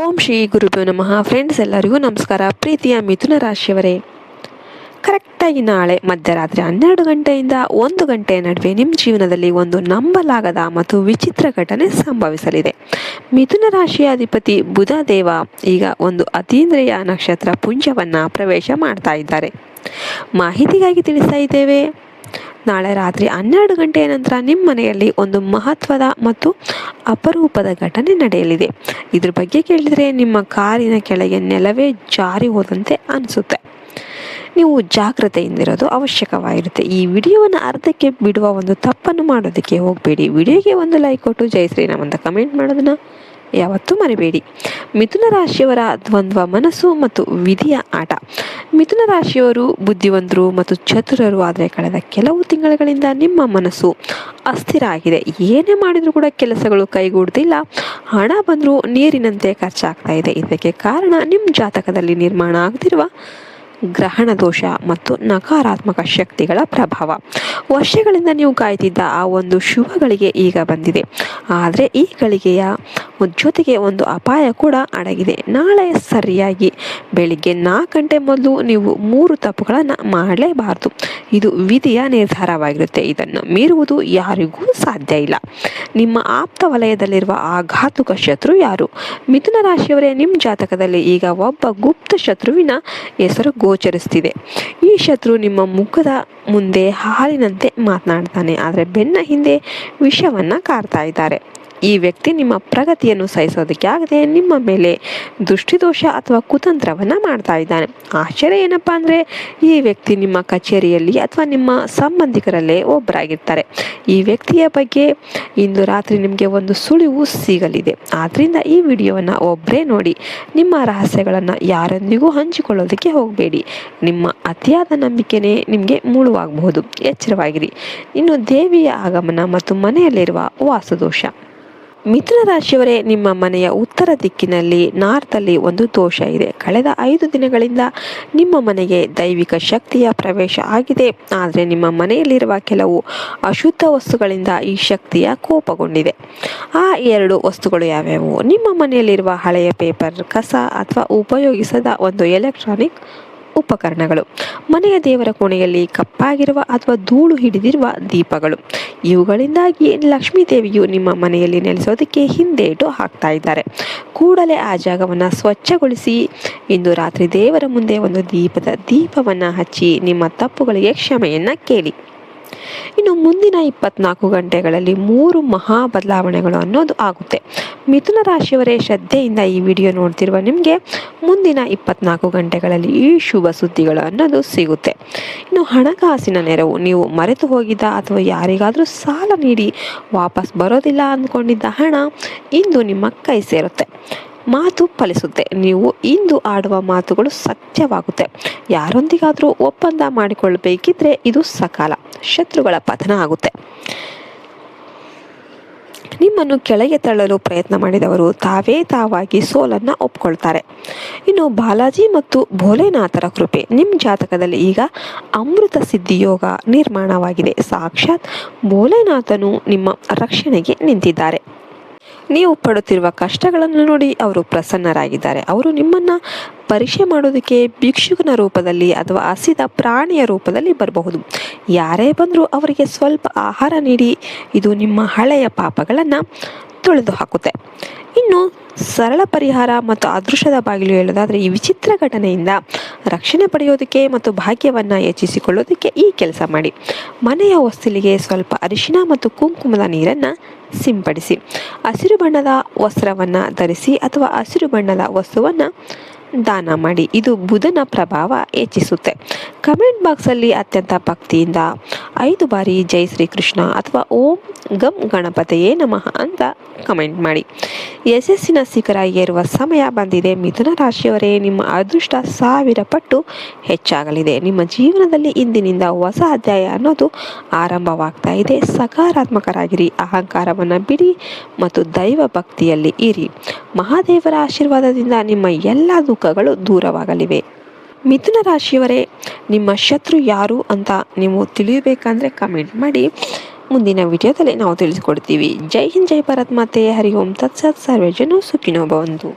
ಓಂ ಶ್ರೀ ಗುರುಭ್ಯೋ ನಮಃ. ಫ್ರೆಂಡ್ಸ್, ಎಲ್ಲರಿಗೂ ನಮಸ್ಕಾರ. ಪ್ರೀತಿಯ ಮಿಥುನ ರಾಶಿಯವರೇ, ಕರೆಕ್ಟಾಗಿ ನಾಳೆ ಮಧ್ಯರಾತ್ರಿ 12 ಗಂಟೆಯಿಂದ 1 ಗಂಟೆಯ ನಡುವೆ ನಿಮ್ಮ ಜೀವನದಲ್ಲಿ ಒಂದು ನಂಬಲಾಗದ ಮತ್ತು ವಿಚಿತ್ರ ಘಟನೆ ಸಂಭವಿಸಲಿದೆ. ಮಿಥುನ ರಾಶಿಯ ಅಧಿಪತಿ ಬುಧ ದೇವ ಈಗ ಒಂದು ಅತೀಂದ್ರಿಯ ನಕ್ಷತ್ರ ಪುಂಜವನ್ನು ಪ್ರವೇಶ ಮಾಡ್ತಾ ಇದ್ದಾರೆ. ಮಾಹಿತಿಗಾಗಿ ತಿಳಿಸ್ತಾ ಇದ್ದೇವೆ. ನಾಳೆ ರಾತ್ರಿ 12 ಗಂಟೆಯ ನಂತರ ನಿಮ್ಮ ಮನೆಯಲ್ಲಿ ಒಂದು ಮಹತ್ವದ ಮತ್ತು ಅಪರೂಪದ ಘಟನೆ ನಡೆಯಲಿದೆ. ಇದ್ರ ಬಗ್ಗೆ ಕೇಳಿದರೆ ನಿಮ್ಮ ಕಾರಿನ ಕೆಳಗೆ ನೆಲವೇ ಜಾರಿ ಹೋದಂತೆ ಅನಿಸುತ್ತೆ. ನೀವು ಜಾಗ್ರತೆಯಿಂದಿರೋದು ಅವಶ್ಯಕವಾಗಿರುತ್ತೆ. ಈ ವಿಡಿಯೋವನ್ನು ಅರ್ಧಕ್ಕೆ ಬಿಡುವ ಒಂದು ತಪ್ಪನ್ನು ಮಾಡೋದಕ್ಕೆ ಹೋಗಬೇಡಿ. ವಿಡಿಯೋಗೆ ಒಂದು ಲೈಕ್ ಕೊಟ್ಟು ಜೈ ಶ್ರೀರಾಮ್ ಅಂತ ಕಮೆಂಟ್ ಮಾಡೋದನ್ನು ಯಾವತ್ತೂ ಮರಿಬೇಡಿ. ಮಿಥುನ ರಾಶಿಯವರ ದ್ವಂದ್ವ ಮನಸ್ಸು ಮತ್ತು ವಿಧಿಯ ಆಟ. ಮಿಥುನ ರಾಶಿಯವರು ಬುದ್ಧಿವಂತರು ಮತ್ತು ಚತುರರು, ಆದರೆ ಕಳೆದ ಕೆಲವು ತಿಂಗಳುಗಳಿಂದ ನಿಮ್ಮ ಮನಸ್ಸು ಅಸ್ಥಿರ ಆಗಿದೆ. ಏನೇ ಮಾಡಿದರೂ ಕೂಡ ಕೆಲಸಗಳು ಕೈಗೂಡುತ್ತಿಲ್ಲ. ಹಣ ಬಂದರೂ ನೀರಿನಂತೆ ಖರ್ಚಾಗ್ತಾ ಇದೆ. ಇದಕ್ಕೆ ಕಾರಣ ನಿಮ್ಮ ಜಾತಕದಲ್ಲಿ ನಿರ್ಮಾಣ ಆಗ್ತಿರುವ ಗ್ರಹಣ ದೋಷ ಮತ್ತು ನಕಾರಾತ್ಮಕ ಶಕ್ತಿಗಳ ಪ್ರಭಾವ. ವರ್ಷಗಳಿಂದ ನೀವು ಕಾಯ್ತಿದ್ದ ಆ ಒಂದು ಶುಭಗಳಿಗೆ ಈಗ ಬಂದಿದೆ. ಆದರೆ ಈ ಗಳಿಗೆಯ ಜೊತೆಗೆ ಒಂದು ಅಪಾಯ ಕೂಡ ಅಡಗಿದೆ. ನಾಳೆ ಸರಿಯಾಗಿ ಬೆಳಿಗ್ಗೆ 4 ಗಂಟೆ ಮೊದಲು ನೀವು 3 ತಪ್ಪುಗಳನ್ನು ಮಾಡಲೇಬಾರದು. ಇದು ವಿಧಿಯ ನಿರ್ಧಾರವಾಗಿರುತ್ತೆ. ಇದನ್ನು ಮೀರುವುದು ಯಾರಿಗೂ ಸಾಧ್ಯ ಇಲ್ಲ. ನಿಮ್ಮ ಆಪ್ತ ವಲಯದಲ್ಲಿರುವ ಆಘಾತುಕ ಶತ್ರು ಯಾರು? ಮಿಥುನ ರಾಶಿಯವರೇ, ನಿಮ್ಮ ಜಾತಕದಲ್ಲಿ ಈಗ ಒಬ್ಬ ಗುಪ್ತ ಶತ್ರುವಿನ ಹೆಸರು ಗೋಚರಿಸ್ತಿದೆ. ಈ ಶತ್ರು ನಿಮ್ಮ ಮುಖದ ಮುಂದೆ ಹಾಲಿನಂತೆ ಮಾತನಾಡ್ತಾನೆ, ಆದರೆ ಬೆನ್ನ ಹಿಂದೆ ವಿಷವನ್ನು ಕಾರ್ತಾ ಇದ್ದಾರೆ. ಈ ವ್ಯಕ್ತಿ ನಿಮ್ಮ ಪ್ರಗತಿಯನ್ನು ಸಹಿಸೋದಕ್ಕೆ ಆಗದೆ ನಿಮ್ಮ ಮೇಲೆ ದೃಷ್ಟಿದೋಷ ಅಥವಾ ಕುತಂತ್ರವನ್ನು ಮಾಡ್ತಾ ಇದ್ದಾನೆ. ಆಶ್ಚರ್ಯ ಏನಪ್ಪಾ ಅಂದರೆ, ಈ ವ್ಯಕ್ತಿ ನಿಮ್ಮ ಕಚೇರಿಯಲ್ಲಿ ಅಥವಾ ನಿಮ್ಮ ಸಂಬಂಧಿಕರಲ್ಲೇ ಒಬ್ಬರಾಗಿರ್ತಾರೆ. ಈ ವ್ಯಕ್ತಿಯ ಬಗ್ಗೆ ಇಂದು ರಾತ್ರಿ ನಿಮಗೆ ಒಂದು ಸುಳಿವು ಸಿಗಲಿದೆ. ಆದ್ದರಿಂದ ಈ ವಿಡಿಯೋವನ್ನು ಒಬ್ಬರೇ ನೋಡಿ. ನಿಮ್ಮ ರಹಸ್ಯಗಳನ್ನು ಯಾರೊಂದಿಗೂ ಹಂಚಿಕೊಳ್ಳೋದಕ್ಕೆ ಹೋಗಬೇಡಿ. ನಿಮ್ಮ ಅತಿಯಾದ ನಂಬಿಕೆನೇ ನಿಮಗೆ ಮುಳುವಾಗಬಹುದು. ಎಚ್ಚರವಾಗಿರಿ. ಇನ್ನು ದೇವಿಯ ಆಗಮನ ಮತ್ತು ಮನೆಯಲ್ಲಿರುವ ವಾಸ್ತುದೋಷ. ಮಿಥುನ ರಾಶಿಯವರೇ, ನಿಮ್ಮ ಮನೆಯ ಉತ್ತರ ದಿಕ್ಕಿನಲ್ಲಿ ನಾರ್ತಲ್ಲಿ ಒಂದು ದೋಷ ಇದೆ. ಕಳೆದ 5 ದಿನಗಳಿಂದ ನಿಮ್ಮ ಮನೆಗೆ ದೈವಿಕ ಶಕ್ತಿಯ ಪ್ರವೇಶ ಆಗಿದೆ. ಆದರೆ ನಿಮ್ಮ ಮನೆಯಲ್ಲಿರುವ ಕೆಲವು ಅಶುದ್ಧ ವಸ್ತುಗಳಿಂದ ಈ ಶಕ್ತಿಯ ಕೋಪಗೊಂಡಿದೆ. ಆ 2 ವಸ್ತುಗಳು ಯಾವ್ಯಾವು? ನಿಮ್ಮ ಮನೆಯಲ್ಲಿರುವ ಹಳೆಯ ಪೇಪರ್, ಕಸ ಅಥವಾ ಉಪಯೋಗಿಸದ ಒಂದು ಎಲೆಕ್ಟ್ರಾನಿಕ್ ಉಪಕರಣಗಳು, ಮನೆಯ ದೇವರ ಕೋಣೆಯಲ್ಲಿ ಕಪ್ಪಾಗಿರುವ ಅಥವಾ ಧೂಳು ಹಿಡಿದಿರುವ ದೀಪಗಳು. ಇವುಗಳಿಂದಾಗಿ ಲಕ್ಷ್ಮೀ ದೇವಿಯು ನಿಮ್ಮ ಮನೆಯಲ್ಲಿ ನೆಲೆಸೋದಕ್ಕೆ ಹಿಂದೇಟು ಹಾಕ್ತಾ ಇದ್ದಾರೆ. ಕೂಡಲೇ ಆ ಜಾಗವನ್ನು ಸ್ವಚ್ಛಗೊಳಿಸಿ. ಇಂದು ರಾತ್ರಿ ದೇವರ ಮುಂದೆ ಒಂದು ದೀಪವನ್ನು ಹಚ್ಚಿ ನಿಮ್ಮ ತಪ್ಪುಗಳಿಗೆ ಕ್ಷಮೆಯನ್ನು ಕೇಳಿ. ಇನ್ನು ಮುಂದಿನ 24 ಗಂಟೆಗಳಲ್ಲಿ 3 ಮಹಾ ಬದಲಾವಣೆಗಳು ಅನ್ನೋದು ಆಗುತ್ತೆ. ಮಿಥುನ ರಾಶಿಯವರೇ, ಶ್ರದ್ಧೆಯಿಂದ ಈ ವಿಡಿಯೋ ನೋಡ್ತಿರುವ ನಿಮಗೆ ಮುಂದಿನ 24 ಗಂಟೆಗಳಲ್ಲಿ ಈ ಶುಭ ಸುದ್ದಿಗಳು ಅನ್ನೋದು ಸಿಗುತ್ತೆ. ಇನ್ನು ಹಣಕಾಸಿನ ನೆರವು. ನೀವು ಮರೆತು ಹೋಗಿದ್ದ ಅಥವಾ ಯಾರಿಗಾದರೂ ಸಾಲ ನೀಡಿ ವಾಪಸ್ ಬರೋದಿಲ್ಲ ಅಂದ್ಕೊಂಡಿದ್ದ ಹಣ ಇಂದು ನಿಮ್ಮ ಕೈ ಸೇರುತ್ತೆ. ಮಾತು ಫಲಿಸುತ್ತೆ. ನೀವು ಇಂದು ಆಡುವ ಮಾತುಗಳು ಸತ್ಯವಾಗುತ್ತೆ. ಯಾರೊಂದಿಗಾದರೂ ಒಪ್ಪಂದ ಮಾಡಿಕೊಳ್ಳಬೇಕಿದ್ರೆ ಇದು ಸಕಾಲ. ಶತ್ರುಗಳ ಪತನ ಆಗುತ್ತೆ. ನಿಮ್ಮನ್ನು ಕೆಳಗೆ ತಳ್ಳಲು ಪ್ರಯತ್ನ ಮಾಡಿದವರು ತಾವಾಗಿ ಸೋಲನ್ನು ಒಪ್ಕೊಳ್ತಾರೆ. ಇನ್ನು ಬಾಲಾಜಿ ಮತ್ತು ಭೋಲೆನಾಥರ ಕೃಪೆ. ನಿಮ್ಮ ಜಾತಕದಲ್ಲಿ ಈಗ ಅಮೃತ ಸಿದ್ಧಿ ಯೋಗ ನಿರ್ಮಾಣವಾಗಿದೆ. ಸಾಕ್ಷಾತ್ ಭೋಲೆನಾಥನು ನಿಮ್ಮ ರಕ್ಷಣೆಗೆ ನಿಂತಿದ್ದಾರೆ. ನೀವು ಪಡುತ್ತಿರುವ ಕಷ್ಟಗಳನ್ನು ನೋಡಿ ಅವರು ಪ್ರಸನ್ನರಾಗಿದ್ದಾರೆ. ಅವರು ನಿಮ್ಮನ್ನು ಪರೀಕ್ಷೆ ಮಾಡೋದಕ್ಕೆ ಭಿಕ್ಷುಕನ ರೂಪದಲ್ಲಿ ಅಥವಾ ಹಸಿದ ಪ್ರಾಣಿಯ ರೂಪದಲ್ಲಿ ಬರಬಹುದು. ಯಾರೇ ಬಂದರೂ ಅವರಿಗೆ ಸ್ವಲ್ಪ ಆಹಾರ ನೀಡಿ. ಇದು ನಿಮ್ಮ ಹಳೆಯ ಪಾಪಗಳನ್ನು ತೊಳೆದು ಹಾಕುತ್ತೆ. ಇನ್ನು ಸರಳ ಪರಿಹಾರ ಮತ್ತು ಅದೃಷ್ಟದ ಬಾಗಿಲು ಹೇಳೋದಾದರೆ, ಈ ವಿಚಿತ್ರ ಘಟನೆಯಿಂದ ರಕ್ಷಣೆ ಪಡೆಯೋದಕ್ಕೆ ಮತ್ತು ಭಾಗ್ಯವನ್ನು ಹೆಚ್ಚಿಸಿಕೊಳ್ಳೋದಕ್ಕೆ ಈ ಕೆಲಸ ಮಾಡಿ. ಮನೆಯ ಹೊಸ್ತಿಲಿಗೆ ಸ್ವಲ್ಪ ಅರಿಶಿನ ಮತ್ತು ಕುಂಕುಮದ ನೀರನ್ನು ಸಿಂಪಡಿಸಿ. ಹಸಿರು ಬಣ್ಣದ ವಸ್ತ್ರವನ್ನು ಧರಿಸಿ ಅಥವಾ ಹಸಿರು ಬಣ್ಣದ ವಸ್ತುವನ್ನು ದಾನ ಮಾಡಿ. ಇದು ಬುಧನ ಪ್ರಭಾವ ಹೆಚ್ಚಿಸುತ್ತೆ. ಕಮೆಂಟ್ ಬಾಕ್ಸಲ್ಲಿ ಅತ್ಯಂತ ಭಕ್ತಿಯಿಂದ 5 ಬಾರಿ ಜೈ ಶ್ರೀಕೃಷ್ಣ ಅಥವಾ ಓಂ ಗಂ ಗಣಪತಿಯೇ ನಮಃ ಅಂತ ಕಮೆಂಟ್ ಮಾಡಿ. ಯಶಸ್ಸಿನ ಶಿಖರ ಏರುವ ಸಮಯ ಬಂದಿದೆ. ಮಿಥುನ ರಾಶಿಯವರೇ, ನಿಮ್ಮ ಅದೃಷ್ಟ 1000 ಪಟ್ಟು ಹೆಚ್ಚಾಗಲಿದೆ. ನಿಮ್ಮ ಜೀವನದಲ್ಲಿ ಇಂದಿನಿಂದ ಹೊಸ ಅಧ್ಯಾಯ ಅನ್ನೋದು ಆರಂಭವಾಗ್ತಾ ಇದೆ. ಸಕಾರಾತ್ಮಕರಾಗಿರಿ, ಅಹಂಕಾರವನ್ನು ಬಿಡಿ ಮತ್ತು ದೈವ ಭಕ್ತಿಯಲ್ಲಿ ಇರಿ. ಮಹಾದೇವರ ಆಶೀರ್ವಾದದಿಂದ ನಿಮ್ಮ ಎಲ್ಲ ದುಃಖಗಳು ದೂರವಾಗಲಿವೆ. ಮಿಥುನ ರಾಶಿಯವರೇ, ನಿಮ್ಮ ಶತ್ರು ಯಾರು ಅಂತ ನೀವು ತಿಳಿಯಬೇಕಂದ್ರೆ ಕಮೆಂಟ್ ಮಾಡಿ. ಮುಂದಿನ ವಿಡಿಯೋದಲ್ಲಿ ನಾವು ತಿಳಿಸ್ಕೊಡ್ತೀವಿ. ಜೈ ಹಿಂದ್, ಜೈ ಭಾರತ್ ಮಾತೆ. ಹರಿ ಓಂ ತತ್ಸತ್. ಸರ್ವೇ ಜನ ಸುಖಿನೋ ಭವಂತು.